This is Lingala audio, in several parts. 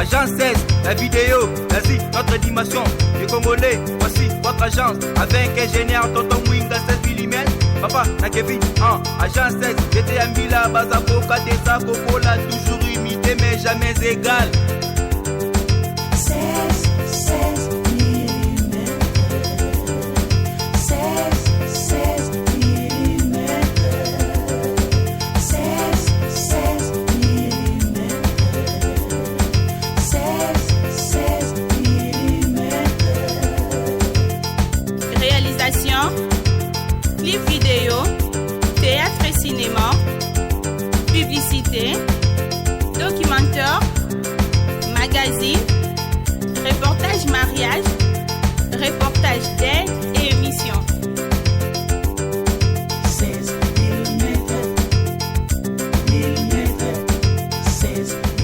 Agence 16, la vidéo, vas-y, notre animation. Les Congolais, voici votre agence. Avec ingénieur Tonton Winga 16 mm. Papa, na Kevin, agence 16. J'étais à Mila, Bazaboka, Tessa, Cocola, toujours imité mais jamais égal. 16 mm. 16 mm. 16 mm. 16 mm. Réalisation, clip vidéo, théâtre et cinéma, publicité, documentaire, magazine, reportage mariage, reportage d'aide et émission. 16 mm. 16 mm.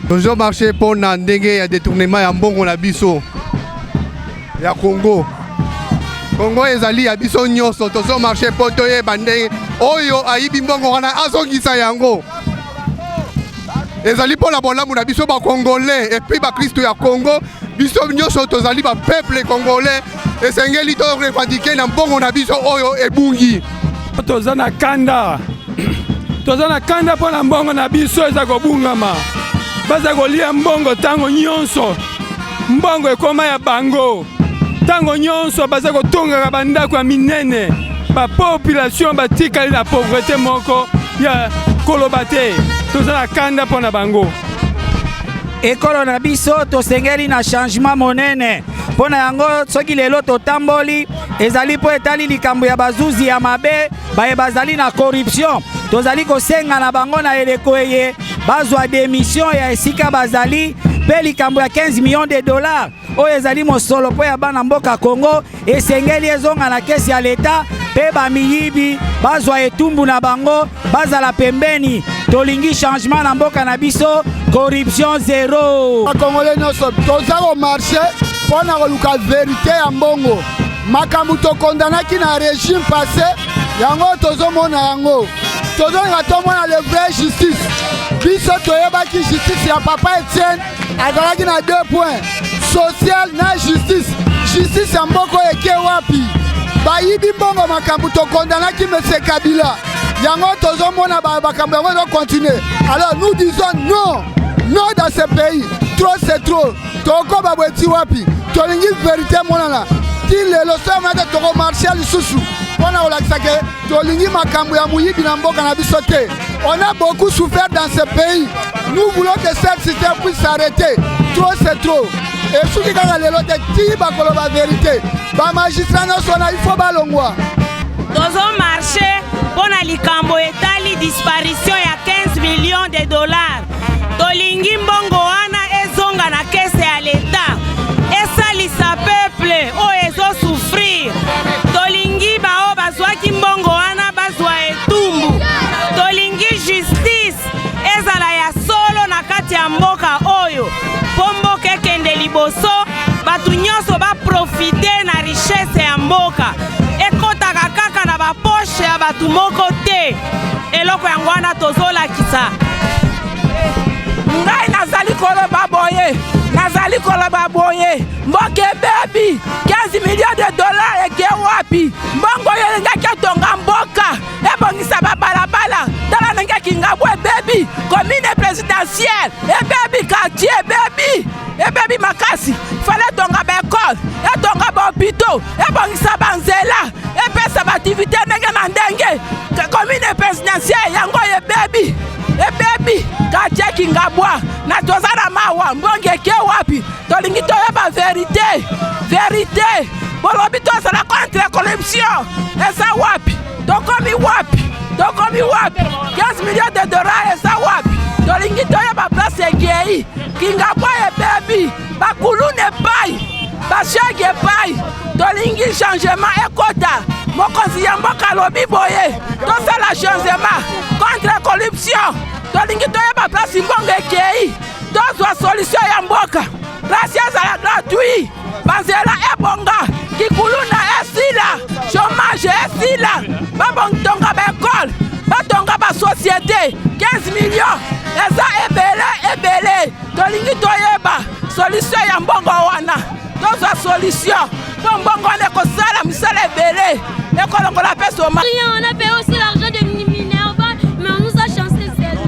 Toujours marché pour ndenge ya détournement ya mbongo na biso ya Congo. Congo ezali ya biso nyonso toujours marché pour toye bandenge oyo ayibi mbongo wana azongisa yango. Ezali pour la bolamu na biso ba congolais et puis ba Christo ya Congo biso nyonso tozali ba peuple congolais esengeli to revendiquer na mbongo na biso oyo ebungi. Tozana kanda pour na mbongo na biso eza kobungama. Baza kolia mbongo tango nyonso. Mbongo ekoma ya bango. Tango nyonso baza kotonga bandako ya minene. Ba population batikali la pauvreté moko ya kolobate. Tozana kanda pour na bango. Ekolo na biso tosengeli na changement monene. Pona yango soki lelo totamboli ezali po etali likambo ya bazuzi ya mabe baye bazali na corruption. Tozali kosenga na bango na eleko eye bazwa démission ya esika bazali pe likambo ya 15 millions de dollars oyo ezali mosolo po ya bana mboka Congo esengeli ezonga na kesi ya leta pe bamiyibi bazwa etumbu na bango bazala pembeni. Tolingi changement na mboka na biso, corruption zéro. Congolais nyonso toza ko marché pona koluka vérité ya mbongo. Makambo tokondanaki na régime passé yango tozomona yango. Tozonga tomona le vrai justice. Biso toyebaki justice ya papa Etienne azalaki na 2 points. Social na justice. Justice ya mboko eke wapi? Bayibi mbongo makambo tokondanaki M. Kabila. Yango tozomona bakambo yango doit continuer. Alors nous disons non. Non dans ce pays. Trop c'est trop. Toko babweti wapi? Tolingi vérité monana. Ti lelo so mata toko martial susu. Pona olakisake tolingi makambo ya muyibi na mboka na biso te. On a beaucoup souffert dans ce pays. Nous voulons que cette système puisse s'arrêter. Trop c'est trop. Et ce qui kaka lelo te ti bakolo ba vérité. Ba magistrat no sona il faut balongwa. Tozo marché pona likambo etali disparition ya 15 millions de dollars. Tolingi mbongo wana ezonga na kese ya leta. Esalisa peuple o ezo souffrir. Tolingi bao bazwaki mbongo wana bazwa etumbu. Tolingi justice ezala ya solo na kati ya mboka oyo. Pombo kekende liboso batu nyonso ba profiter na richesse ya mboka. Ekotaka kaka na ba poche ya batu moko te. Eloko yango wana tozolakisa. Ngai nazali koloba boye mboke bebi 15 millions de dollars eke wapi mbongo yo ngaki atonga mboka ebongisa babalabala tala nengaki ngabwe bebi commune présidentielle bebi quartier bebi makasi fallait tonga l'école etonga ba hôpitaux ebongisa banzela epesa bativité ndenge na ndenge commune présidentielle yango bebi quartier kingabwa na tozana mawa mbonge ke wapi tolingi toyeba vérité bolobi tozala contre la corruption eza wapi tokomi wapi 15 millions de dollars eza wapi tolingi toyeba place egei kingabwa bebi bakulune epai bashege epai tolingi changement ekota mokonzi ya mboka lobi boye tosala changement contre la corruption tolingi toyeba place mbongo ekei tozwa solution ya mboka rasi ezala gratuit banzela ebonga kikuluna esila chômage esila babontonga baekole batonga basociété 15 millions eza ebele tolingi toyeba solution ya mbongo wana tozwa solution po mbongo wana ekosala misala ebele ekolongola mpe soma. On a payé aussi l'argent de Minerva, mais on nous a chancé zéro.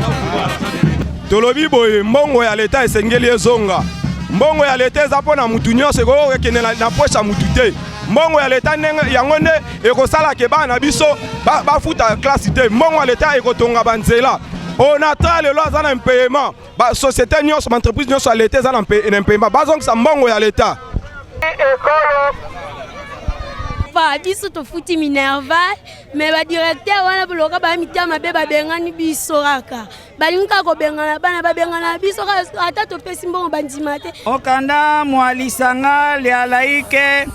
Tolobi boye mbongo ya leta esengeli ezonga. Mbongo ya leta eza pona mutu nyonso ekokende na poche ya mutu te. Mbongo ya leta yango nde ekosala ke bana biso bafuta classe te. Mbongo ya leta ekotonga banzela. On attend lelo aza na impayement. Ba société nyonso, ba entreprise nyonso ya leta eza na impayement. Bazongisa mbongo ya leta. Biso tofuti Minerva mais ba directeur wana boloka ba mitia mabe babengani biso kaka balinga ko bengana bana babengana biso ata to pesi mbongo bandima te okanda mwalisanga ya laike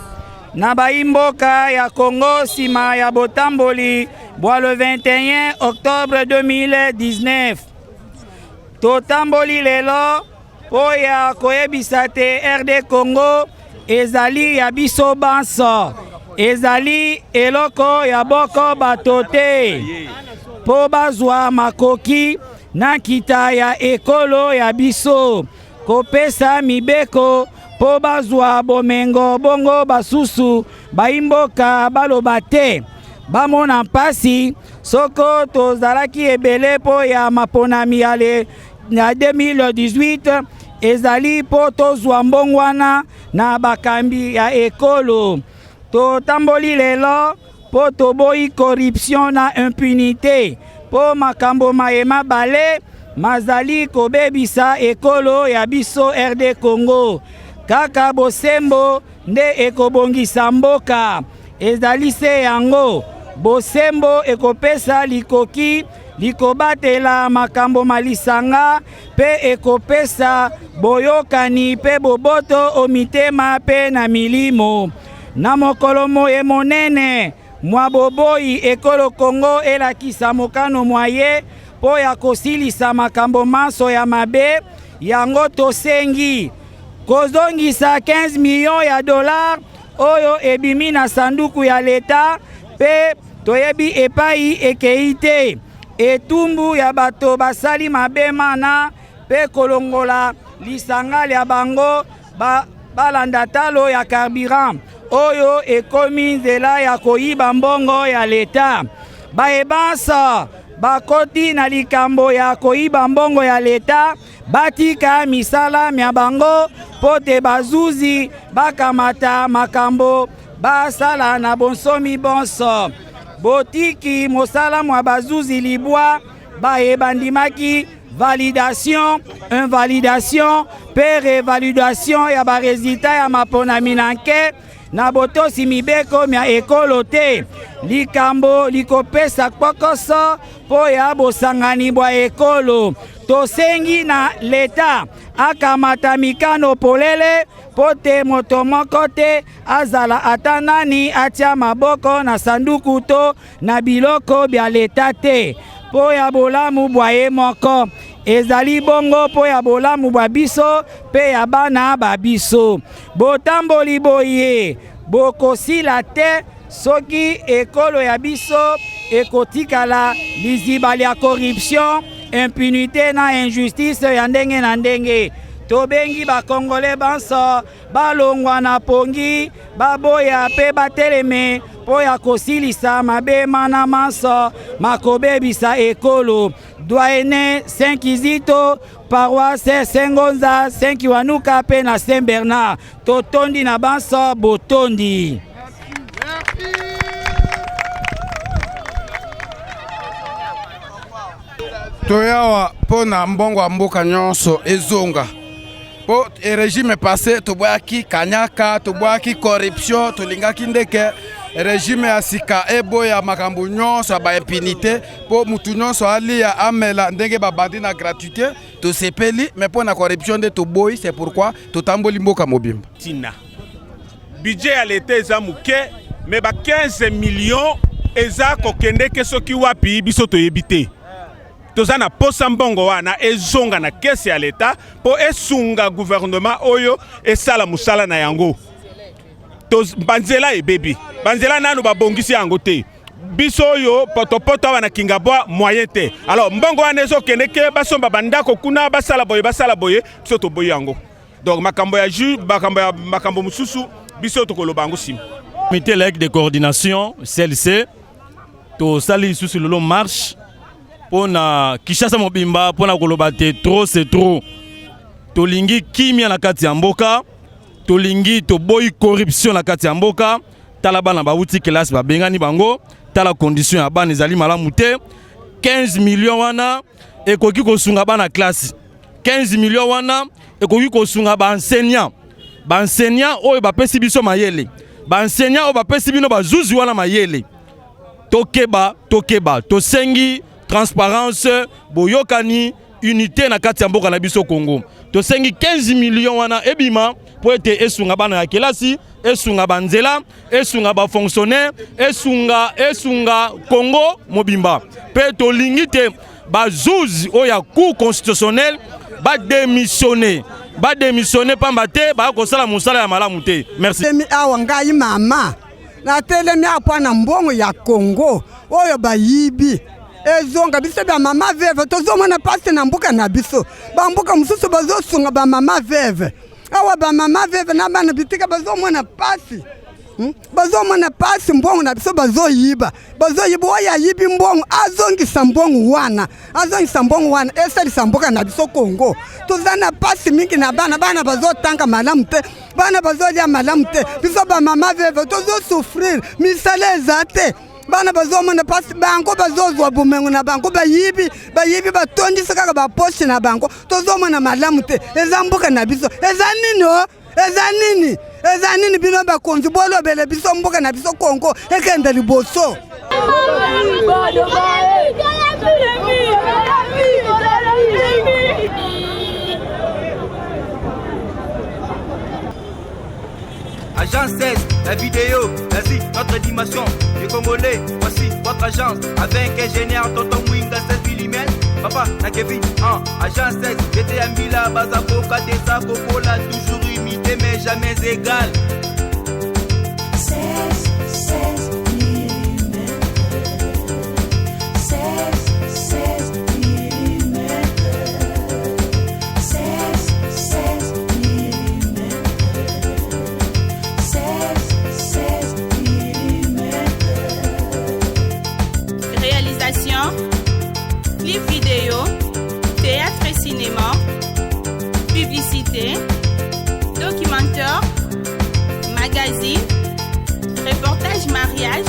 na baimboka ya Congo sima ya botamboli bwa le 21 octobre 2019 totamboli lelo po ya koyebisa te RD Congo ezali ya biso banso, ezali eloko ya boko bato te po bazwa makoki na kita ya ekolo ya biso kopesa mibeko po bazwa bomengo bongo basusu baimboka baloba te bamona mpasi soko tozalaki ebele po ya maponami na 2018 ezali po tozwa mbongwana na bakambi ya ekolo totamboli lelo po toboyi corruption na impunité po makambo mayema bale mazali kobebisa ekolo ya biso RD Congo kaka bosembo nde ekobongisa mboka ezali se yango bosembo ekopesa likoki likobatela makambo malisanga pe ekopesa boyokani pe boboto omitema pe na milimo na mokolo moye monene mwa boboyi ekolo Congo elakisa mokano mwaye po ya kosilisa makambo maso ya mabe yango tosengi kozongisa 15 millions ya dollars oyo ebimi na sanduku ya leta pe toyebi epai ekei te etumbu ya bato basali mabe mana pe kolongola lisanga ya bango balanda talo ya carburant oyo ekomi nzela ya koyiba mbongo ya leta bayebansa bakoti na likambo ya koyiba mbongo ya leta batika misala mya bango po te bazuzi bakamata makambo basala na bonsomi bonso botiki mosala mwa bazuzi libwa bandimaki validation, invalidation pe revalidation ya baresultat ya maponami na nke na botosi mibeko mya ekolo te likambo likopesa kpokoso po ya bosangani bwa ekolo tosengi na leta akamata mikano polele po te moto moko te azala ata nani atia maboko na sanduku to na biloko bya leta te po ya bolamu bwa ye moko ezali bongo po ya bolamu bwa biso pe ya bana ba biso botamboli boye bokosila te soki ekolo ya biso ekotikala liziba ya corruption impunité na injustice ya ndenge na ndenge tobengi bakongole banso balongwa na pongi baboya pe bateleme po ya kosilisa mabe mana manso makobebisa ekolo doyene 5 Kizito paroisse Sengonza 5 Wanuka pe na Saint Bernard totondi na banso botondi. Toyawa po na mbongo wa mboka nyonso ezonga po régime passé toboyaki kanyaka toboyaki corruption tolingaki ndeke régime ya sika eboya makambo nyonso ya baimpunité po mutu nyonso alia amela ndenge babandi na gratuité tosepeli mais po na corruption nde toboyi c'est pourquoi totamboli mboka mobimba tina budget ya leta eza muke mais ba 15 millions eza kokendeke soki wapi biso toyebi te tozana posa mbongo wana ezonga na kese ya leta po esunga gouvernement oyo esala musala na yango banzela ebebi banzela nanu babongisi yango te biso oyo potopoto wana kingabwa moyen te alors mbongo wana ezokendeke basomba bandako kuna basala boye biso toboyi yango donc makambo ya jus makambo mususu biso tokoloba yango nsima comité laïque de coordination CLC tosali susu lelo marche pona Kishasa mobimba pona koloba te trop c'est trop tolingi kimia na kati ya mboka tolingi toboyi corruption na kati ya mboka tala bana bauti classe babengani bango tala condition ya bana ezali malamu te 15 millions wana ekoki kosunga bana classe 15 millions wana ekoki kosunga ba enseignant oyo bapesi biso mayele ba enseignant oyo bapesi bino bazuzi wana mayele tokeba tosengi transparence boyokani unité na kati ya mboka na biso Congo tosengi 15 millions wana ebima po ete esunga bana ya kelasi esunga banzela esunga ba fonctionnaire esunga Congo mobimba pe tolingi te bazuzi oya cour constitutionnel ba démissionner ba démissionner pamba te ba ko sala musala ya malamu te. Merci. Awa ngai mama na telemi apa na mbongo ya Congo oyo bayibi ezonga biso ba mama veve tozomona pasi na mbuka na biso ba mbuka mususu bazosunga ba mama veve awa ba mama veve na bana bitika bazomona pasi bazomona pasi mbongo na biso bazoyiba oya yibi mbongo azongisa mbongo wana esalisa mboka na biso Congo tozana pasi mingi na bana bazotanga malamu te bana bazolia malamu te biso ba mama veve tozosouffrir misala eza te bana bazomona pasi bango bazozwa bumengo na bango bayibi batondisa kaka baposhi na bango tozomona malamu te eza mboka na biso eza nini bino bakonzi bolobele biso mboka na biso Congo ekende liboso. Agence 16, la vidéo, vas-y, notre animation. Les Congolais, voici votre agence. Avec ingénieur Tonton Winga 16 mm. Papa, na Kevin, Agence 16, j'étais à Mila, Bazako, Katesa, Kokola, toujours imité mais jamais égal. 16 mm. 16 mm. 16 mm. 16 mm. Réalisation, clip vidéo, théâtre et cinéma, publicité, documentaire, magazine, reportage mariage,